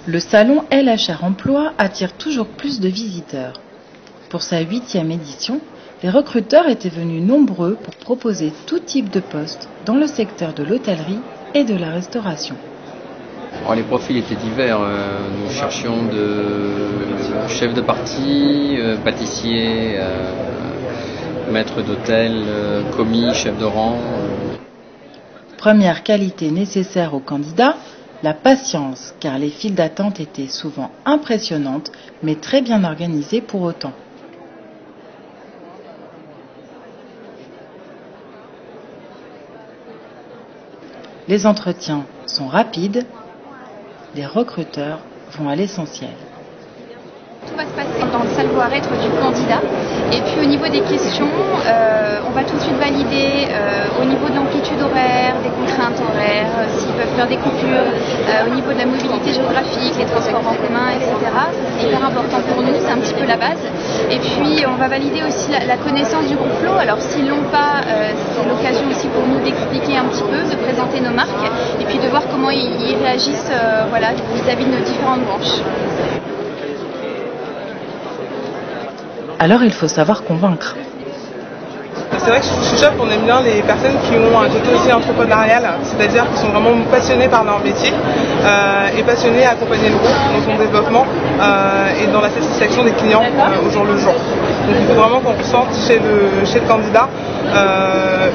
Le salon LHR Emploi attire toujours plus de visiteurs. Pour sa 8e édition, les recruteurs étaient venus nombreux pour proposer tout type de postes dans le secteur de l'hôtellerie et de la restauration. Alors, les profils étaient divers. Nous cherchions de chefs de partie, pâtissiers, maîtres d'hôtel, commis, chefs de rang. Première qualité nécessaire aux candidats, la patience, car les files d'attente étaient souvent impressionnantes, mais très bien organisées pour autant. Les entretiens sont rapides, les recruteurs vont à l'essentiel. Tout va se passer dans le savoir-être du candidat. Et puis au niveau des questions, on va tout de suite valider au niveau de l'amplitude horaire, des contraintes horaires, s'ils peuvent faire des coupures, au niveau de la mobilité géographique, les transports en commun, etc. C'est hyper important pour nous, c'est un petit peu la base. Et puis on va valider aussi la connaissance du groupe Flow. Alors s'ils l'ont pas, c'est l'occasion aussi pour nous d'expliquer un petit peu, de présenter nos marques et puis de voir comment ils réagissent vis-à-vis de nos différentes branches. Alors il faut savoir convaincre. C'est vrai que chez Shop, on aime bien les personnes qui ont un côté aussi entrepreneurial, c'est-à-dire qui sont vraiment passionnés par leur métier et passionnés à accompagner le groupe dans son développement et dans la satisfaction des clients au jour le jour. Donc il faut vraiment qu'on ressente chez le candidat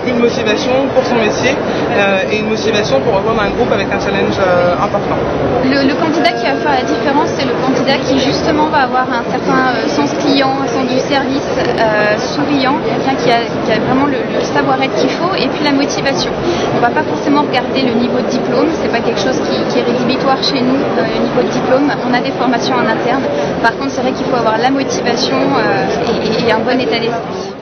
une motivation pour son métier et une motivation pour rejoindre un groupe avec un challenge important. Le candidat qui va faire la différence, c'est le candidat qui justement va avoir un certain sens client, un sens du service, souriant, quelqu'un qui a vraiment le savoir-être qu'il faut, et puis la motivation. On ne va pas forcément regarder le niveau de diplôme, c'est pas quelque chose qui est rédhibitoire chez nous, le niveau de diplôme. On a des formations en interne. Par contre, c'est vrai qu'il faut avoir la motivation et un bon état d'esprit.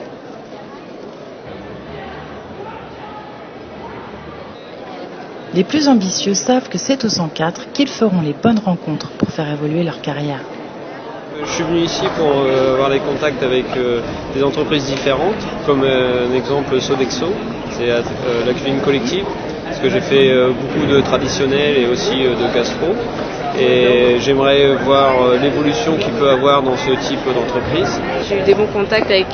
Les plus ambitieux savent que c'est au 104 qu'ils feront les bonnes rencontres pour faire évoluer leur carrière. Je suis venu ici pour avoir des contacts avec des entreprises différentes, comme un exemple Sodexo, c'est la cuisine collective, parce que j'ai fait beaucoup de traditionnel et aussi de gastro. Et j'aimerais voir l'évolution qu'il peut avoir dans ce type d'entreprise. J'ai eu des bons contacts avec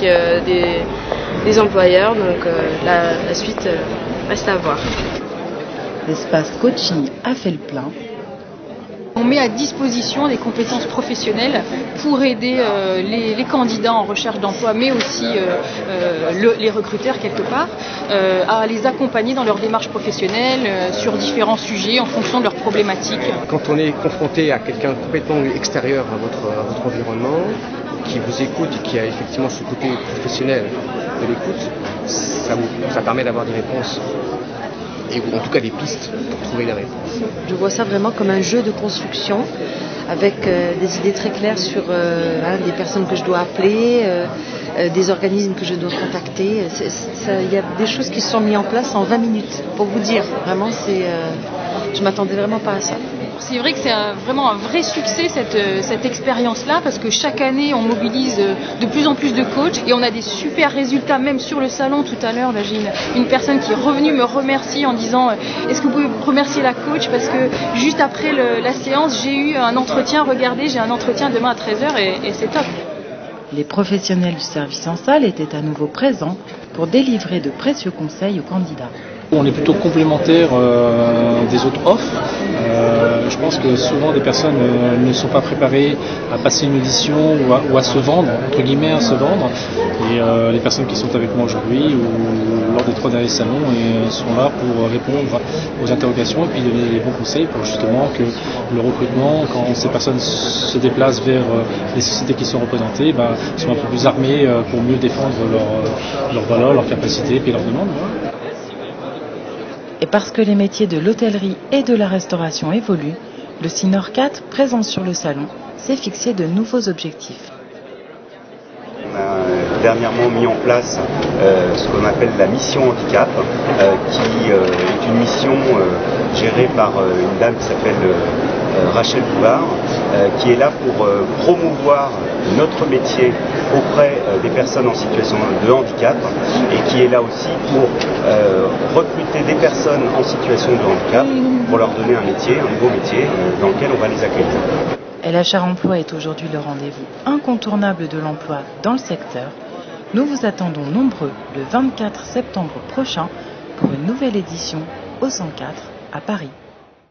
des employeurs, donc la suite reste à voir. L'espace coaching a fait le plein. On met à disposition des compétences professionnelles pour aider les candidats en recherche d'emploi, mais aussi les recruteurs quelque part, à les accompagner dans leur démarche professionnelle sur différents sujets en fonction de leurs problématiques. Quand on est confronté à quelqu'un complètement extérieur à votre environnement, qui vous écoute et qui a effectivement ce côté professionnel de l'écoute, ça permet d'avoir des réponses. Et en tout cas des pistes pour trouver les réponses. Je vois ça vraiment comme un jeu de construction avec des idées très claires sur des personnes que je dois appeler, des organismes que je dois contacter. Il y a des choses qui se sont mises en place en 20 minutes, pour vous dire. Vraiment, je m'attendais vraiment pas à ça. C'est vrai que c'est vraiment un vrai succès cette expérience-là, parce que chaque année on mobilise de plus en plus de coachs et on a des super résultats, même sur le salon tout à l'heure. Là, j'ai une personne qui est revenue me remercier en disant est-ce que vous pouvez remercier la coach, parce que juste après la séance j'ai eu un entretien, regardez, j'ai un entretien demain à 13h et c'est top. Les professionnels du service en salle étaient à nouveau présents pour délivrer de précieux conseils aux candidats. On est plutôt complémentaire des autres offres. Je pense que souvent des personnes ne sont pas préparées à passer une audition ou à se vendre, entre guillemets à se vendre. Et les personnes qui sont avec moi aujourd'hui ou lors des 3 derniers salons sont là pour répondre aux interrogations et puis donner les bons conseils pour justement que le recrutement, quand ces personnes se déplacent vers les sociétés qui sont représentées, soient un peu plus armées pour mieux défendre leurs valeurs, leurs capacités et puis leurs demandes. Et parce que les métiers de l'hôtellerie et de la restauration évoluent, le Synor 4, présent sur le salon, s'est fixé de nouveaux objectifs. On a dernièrement mis en place ce qu'on appelle la mission handicap, qui est une mission gérée par une dame qui s'appelle Rachel Bouvard, qui est là pour promouvoir notre métier auprès des personnes en situation de handicap et qui est là aussi pour recruter des personnes en situation de handicap pour leur donner un métier, un nouveau métier dans lequel on va les accueillir. LHR Emploi est aujourd'hui le rendez-vous incontournable de l'emploi dans le secteur. Nous vous attendons nombreux le 24 septembre prochain pour une nouvelle édition au 104 à Paris.